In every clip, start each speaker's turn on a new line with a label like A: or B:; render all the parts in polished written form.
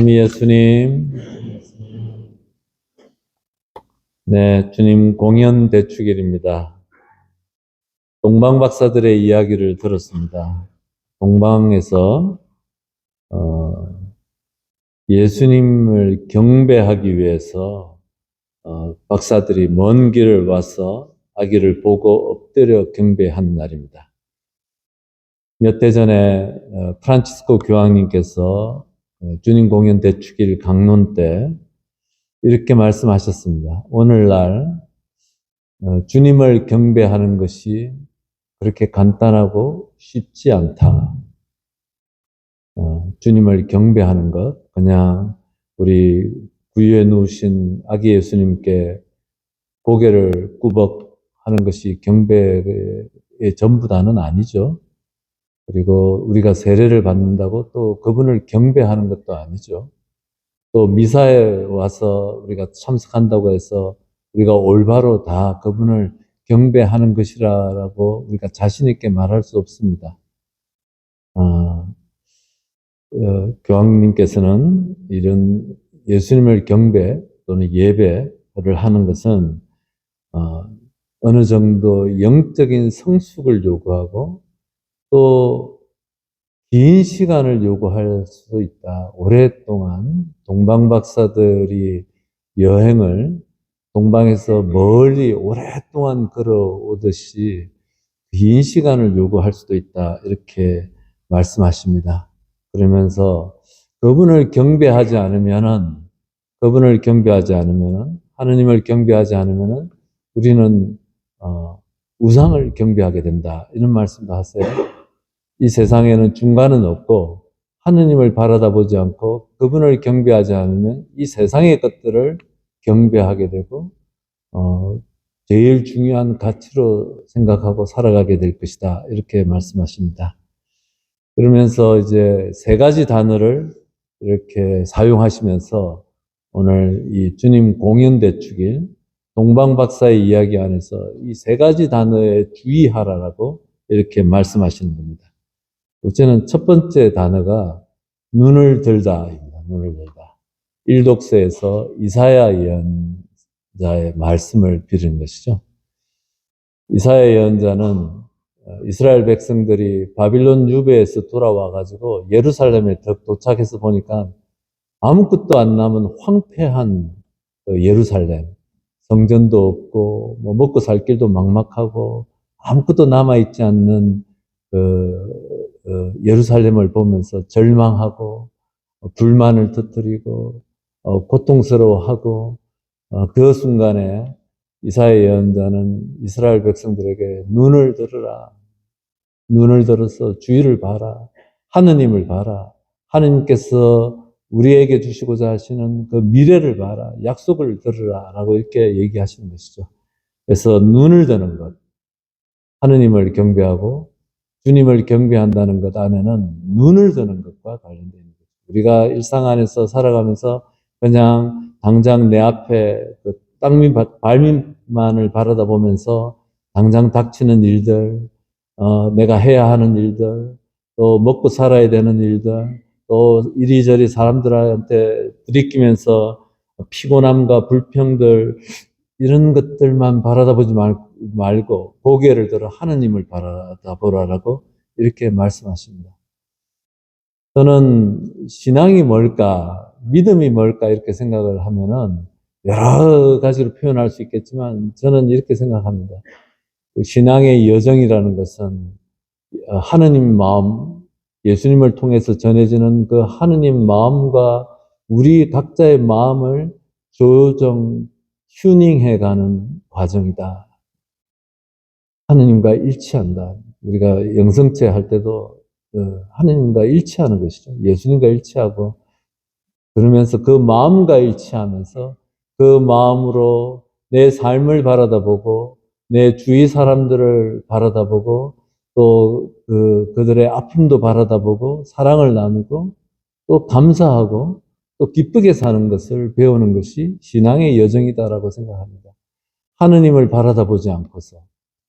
A: 삼위 예수님, 네, 주님 공연 대축일입니다. 동방 박사들의 이야기를 들었습니다. 동방에서 예수님을 경배하기 위해서 박사들이 먼 길을 와서 아기를 보고 엎드려 경배한 날입니다. 몇 해 전에 프란치스코 교황님께서 주님 공연 대축일 강론 때 이렇게 말씀하셨습니다. 오늘날 주님을 경배하는 것이 그렇게 간단하고 쉽지 않다. 주님을 경배하는 것, 그냥 우리 구유에 누우신 아기 예수님께 고개를 꾸벅하는 것이 경배의 전부 다는 아니죠. 그리고 우리가 세례를 받는다고 또 그분을 경배하는 것도 아니죠. 또 미사에 와서 우리가 참석한다고 해서 우리가 올바로 다 그분을 경배하는 것이라고 우리가 자신 있게 말할 수 없습니다. 교황님께서는 이런 예수님을 경배 또는 예배를 하는 것은 어느 정도 영적인 성숙을 요구하고 또 긴 시간을 요구할 수도 있다. 오랫동안 동방 박사들이 여행을 동방에서 멀리 오랫동안 걸어오듯이 긴 시간을 요구할 수도 있다. 이렇게 말씀하십니다. 그러면서 그분을 경배하지 않으면은 하느님을 경배하지 않으면은 우리는 우상을 경배하게 된다. 이런 말씀도 하세요. 이 세상에는 중간은 없고 하느님을 바라다 보지 않고 그분을 경배하지 않으면 이 세상의 것들을 경배하게 되고 제일 중요한 가치로 생각하고 살아가게 될 것이다. 이렇게 말씀하십니다. 그러면서 이제 세 가지 단어를 이렇게 사용하시면서 오늘 이 주님 공연 대축일 동방 박사의 이야기 안에서 이 세 가지 단어에 주의하라라고 이렇게 말씀하시는 겁니다. 우선은 첫 번째 단어가 눈을 들다입니다. 눈을 들다. 일독서에서 이사야 예언자의 말씀을 빌은 것이죠. 이사야 예언자는 이스라엘 백성들이 바빌론 유배에서 돌아와 가지고 예루살렘에 도착해서 보니까 아무것도 안 남은 황폐한 예루살렘, 성전도 없고 뭐 먹고 살 길도 막막하고 아무것도 남아 있지 않는 예루살렘을 보면서 절망하고 불만을 터뜨리고 고통스러워하고 그 순간에 이사야 예언자는 이스라엘 백성들에게 눈을 들으라. 눈을 들어서 주의를 봐라. 하느님을 봐라. 하느님께서 우리에게 주시고자 하시는 그 미래를 봐라. 약속을 들으라. 라고 이렇게 얘기하시는 것이죠. 그래서 눈을 드는 것. 하느님을 경배하고 주님을 경배한다는 것 안에는 눈을 드는 것과 관련된 거죠. 우리가 일상 안에서 살아가면서 그냥 당장 내 앞에 그 발밑만을 바라다 보면서 당장 닥치는 일들, 내가 해야 하는 일들, 또 먹고 살아야 되는 일들, 또 이리저리 사람들한테 들이키면서 피곤함과 불평들, 이런 것들만 바라다보지 말고 고개를 들어 하느님을 바라다보라라고 이렇게 말씀하십니다. 저는 신앙이 뭘까, 믿음이 뭘까 이렇게 생각을 하면은 여러 가지로 표현할 수 있겠지만 저는 이렇게 생각합니다. 신앙의 여정이라는 것은 하느님 마음, 예수님을 통해서 전해지는 그 하느님 마음과 우리 각자의 마음을 튜닝해가는 과정이다. 하느님과 일치한다. 우리가 영성체 할 때도 하느님과 일치하는 것이죠. 예수님과 일치하고 그러면서 그 마음과 일치하면서 그 마음으로 내 삶을 바라다보고 내 주위 사람들을 바라다보고 또 그들의 아픔도 바라다보고 사랑을 나누고 또 감사하고 또 기쁘게 사는 것을 배우는 것이 신앙의 여정이다라고 생각합니다. 하느님을 바라다보지 않고서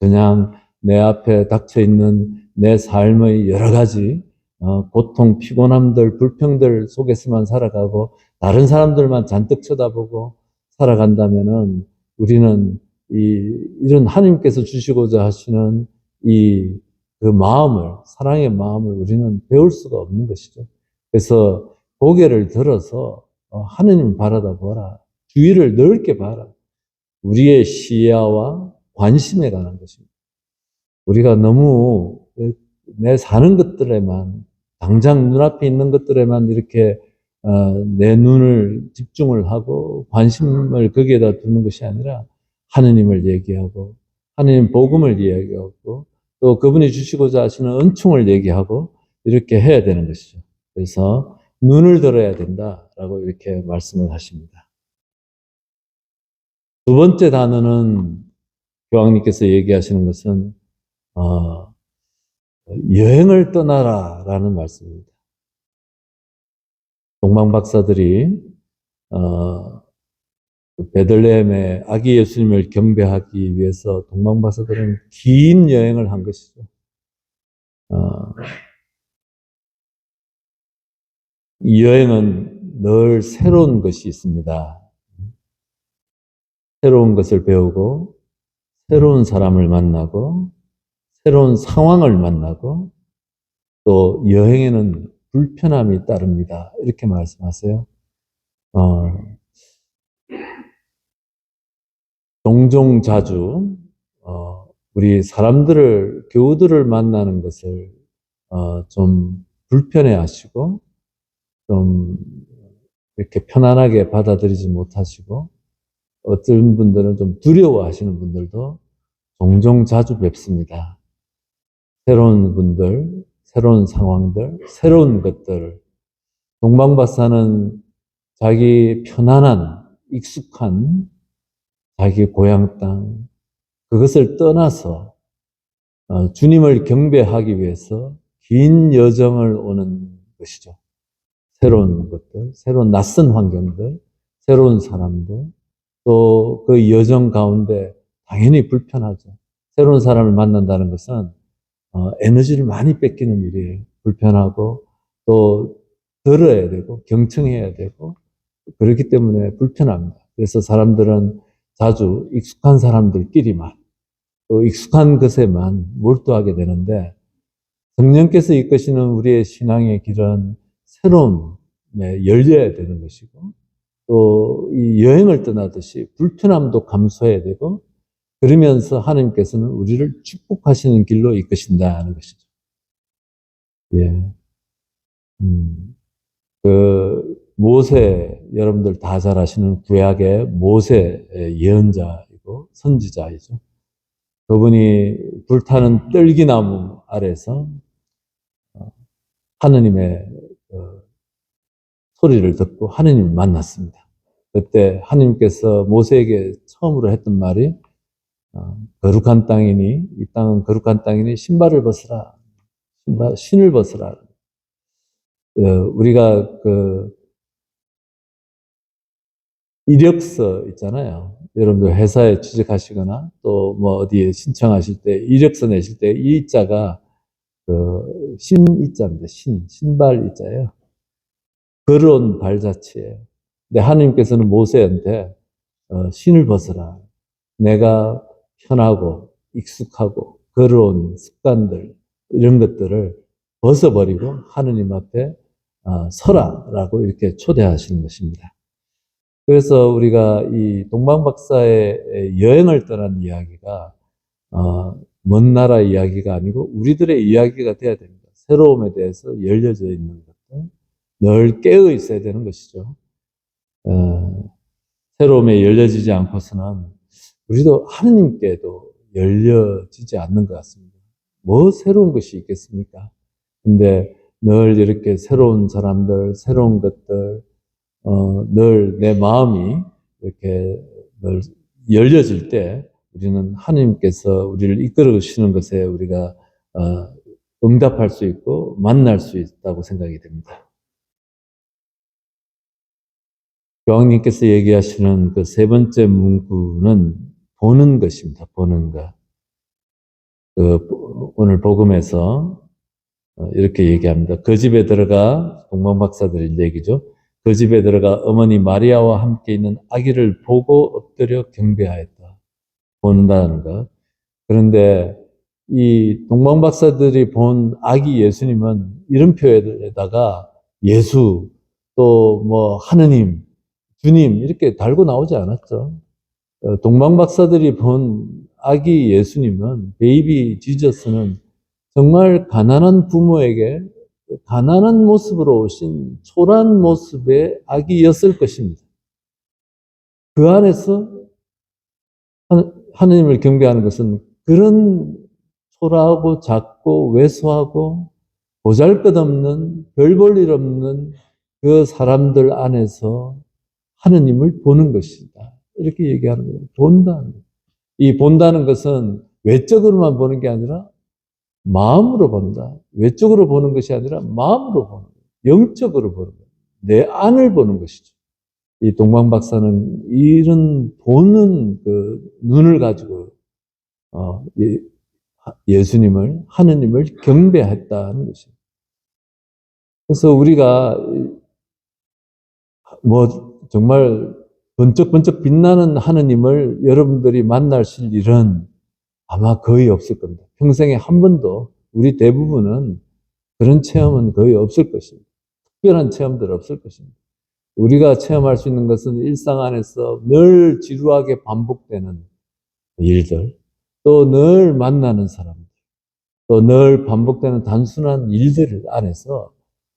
A: 그냥 내 앞에 닥쳐 있는 내 삶의 여러 가지 고통, 피곤함들, 불평들 속에서만 살아가고 다른 사람들만 잔뜩 쳐다보고 살아간다면은 우리는 이런 하나님께서 주시고자 하시는 그 마음을, 사랑의 마음을 우리는 배울 수가 없는 것이죠. 그래서 고개를 들어서 하느님 바라다 보라. 주위를 넓게 봐라. 우리의 시야와 관심에 관한 것입니다. 우리가 너무 내 사는 것들에만, 당장 눈앞에 있는 것들에만 이렇게 내 눈을 집중을 하고 관심을 거기에다 두는 것이 아니라 하느님을 얘기하고 하느님 복음을 이야기하고 또 그분이 주시고자 하시는 은총을 얘기하고 이렇게 해야 되는 것이죠. 그래서 눈을 들어야 된다라고 이렇게 말씀을 하십니다. 두 번째 단어는 교황님께서 얘기하시는 것은 여행을 떠나라라는 말씀입니다. 동방 박사들이 베들레헴의 아기 예수님을 경배하기 위해서 동방 박사들은 긴 여행을 한 것이죠. 이 여행은 늘 새로운 것이 있습니다. 새로운 것을 배우고 새로운 사람을 만나고 새로운 상황을 만나고 또 여행에는 불편함이 따릅니다. 이렇게 말씀하세요. 종종 자주 우리 사람들을, 교우들을 만나는 것을 좀 불편해 하시고 좀 이렇게 편안하게 받아들이지 못하시고 어떤 분들은 좀 두려워하시는 분들도 종종 자주 뵙습니다. 새로운 분들, 새로운 상황들, 새로운 것들. 동방박사는 자기 편안한, 익숙한 자기 고향 땅, 그것을 떠나서 주님을 경배하기 위해서 긴 여정을 오는 것이죠. 새로운 것들, 새로운 낯선 환경들, 새로운 사람들, 또 그 여정 가운데 당연히 불편하죠. 새로운 사람을 만난다는 것은 에너지를 많이 뺏기는 일이에요. 불편하고 또 들어야 되고 경청해야 되고 그렇기 때문에 불편합니다. 그래서 사람들은 자주 익숙한 사람들끼리만 또 익숙한 것에만 몰두하게 되는데 성령께서 이끄시는 우리의 신앙의 길은 새로움에 열려야 되는 것이고 또 이 여행을 떠나듯이 불편함도 감수해야 되고 그러면서 하나님께서는 우리를 축복하시는 길로 이끄신다는 것이죠. 예. 모세, 여러분들 다 잘 아시는 구약의 모세 예언자이고 선지자이죠. 그분이 불타는 떨기나무 아래서 하느님의 소리를 듣고 하느님을 만났습니다. 그때 하느님께서 모세에게 처음으로 했던 말이 거룩한 땅이니 이 땅은 거룩한 땅이니 신발을 벗으라. 신을 벗으라. 우리가 이력서 있잖아요. 여러분들 회사에 취직하시거나 또 뭐 어디에 신청하실 때 이력서 내실 때 이 자가 신이자입니다. 신발 이자예요. 걸어온 발자취예요. 근데 하나님께서는 모세한테 신을 벗으라. 내가 편하고 익숙하고 걸어온 습관들 이런 것들을 벗어버리고 하느님 앞에 서라라고 이렇게 초대하시는 것입니다. 그래서 우리가 이 동방박사의 여행을 떠난 이야기가 먼 나라 이야기가 아니고 우리들의 이야기가 돼야 됩니다. 새로움에 대해서 열려져 있는 것들, 늘 깨어 있어야 되는 것이죠. 새로움에 열려지지 않고서는 우리도 하느님께도 열려지지 않는 것 같습니다. 뭐 새로운 것이 있겠습니까? 근데 늘 이렇게 새로운 사람들, 새로운 것들, 늘 내 마음이 이렇게 늘 열려질 때 우리는 하나님께서 우리를 이끌어 주시는 것에 우리가 응답할 수 있고 만날 수 있다고 생각이 됩니다. 교황님께서 얘기하시는 그 세 번째 문구는 보는 것입니다. 보는 것. 오늘 복음에서 이렇게 얘기합니다. 그 집에 들어가, 동방박사들의 얘기죠. 그 집에 들어가 어머니 마리아와 함께 있는 아기를 보고 엎드려 경배하였다. 본다는 것. 그런데 이 동방박사들이 본 아기 예수님은 이름표에다가 예수, 또 뭐 하느님, 주님 이렇게 달고 나오지 않았죠. 동방박사들이 본 아기 예수님은, 베이비 지저스는 정말 가난한 부모에게 가난한 모습으로 오신 초라한 모습의 아기였을 것입니다. 그 안에서 하느님을 경배하는 것은 그런 초라하고 작고 왜소하고 보잘것없는 별 볼 일 없는 그 사람들 안에서 하느님을 보는 것이다. 이렇게 얘기하는 거예요. 본다는 거예요. 이 본다는 것은 외적으로만 보는 게 아니라 마음으로 본다. 외적으로 보는 것이 아니라 마음으로 보는 거예요. 영적으로 보는 거예요. 내 안을 보는 것이죠. 이 동방 박사는 이런 보는 그 눈을 가지고 예수님을, 하느님을 경배했다는 것이에요. 그래서 우리가 뭐 정말 번쩍번쩍 빛나는 하느님을 여러분들이 만나실 일은 아마 거의 없을 겁니다. 평생에 한 번도, 우리 대부분은 그런 체험은 거의 없을 것입니다. 특별한 체험들 없을 것입니다. 우리가 체험할 수 있는 것은 일상 안에서 늘 지루하게 반복되는 일들, 또 늘 만나는 사람들, 또 늘 반복되는 단순한 일들 안에서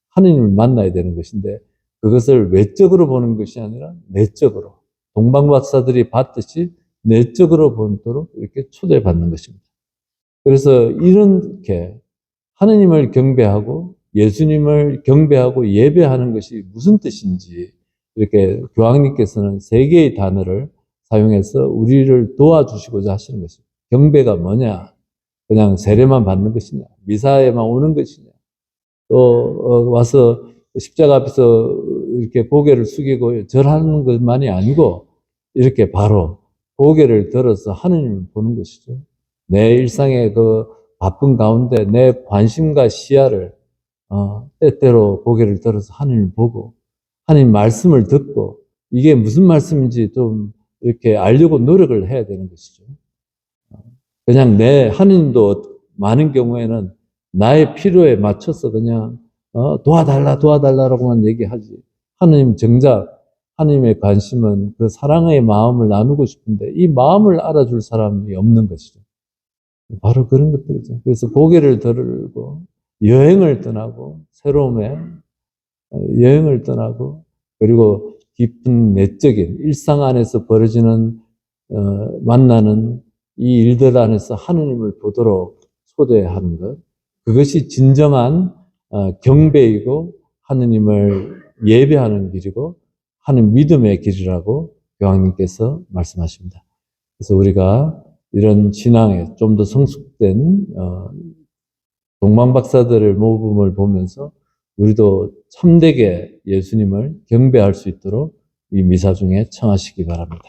A: 하느님을 만나야 되는 것인데, 그것을 외적으로 보는 것이 아니라 내적으로, 동방박사들이 봤듯이 내적으로 보도록 이렇게 초대받는 것입니다. 그래서 이렇게 하느님을 경배하고 예수님을 경배하고 예배하는 것이 무슨 뜻인지, 이렇게 교황님께서는 세 개의 단어를 사용해서 우리를 도와주시고자 하시는 것입니다. 경배가 뭐냐? 그냥 세례만 받는 것이냐? 미사에만 오는 것이냐? 또 와서 십자가 앞에서 이렇게 고개를 숙이고 절하는 것만이 아니고, 이렇게 바로 고개를 들어서 하느님을 보는 것이죠. 내 일상의 그 바쁜 가운데 내 관심과 시야를 때때로 고개를 들어서 하느님을 보고, 하느님 말씀을 듣고, 이게 무슨 말씀인지 좀 이렇게 알려고 노력을 해야 되는 것이죠. 그냥 하느님도 많은 경우에는 나의 필요에 맞춰서 그냥 도와달라고만 얘기하지, 하느님 정작 하느님의 관심은 그 사랑의 마음을 나누고 싶은데 이 마음을 알아줄 사람이 없는 것이죠. 바로 그런 것들이죠. 그래서 고개를 들고 여행을 떠나고, 새로움에 여행을 떠나고, 그리고 깊은 내적인 일상 안에서 벌어지는 만나는 이 일들 안에서 하느님을 보도록 초대하는 것, 그것이 진정한 경배이고 하느님을 예배하는 길이고 하는 믿음의 길이라고 교황님께서 말씀하십니다. 그래서 우리가 이런 신앙에 좀 더 성숙된 동방박사들의 모범을 보면서 우리도 참되게 예수님을 경배할 수 있도록 이 미사 중에 청하시기 바랍니다.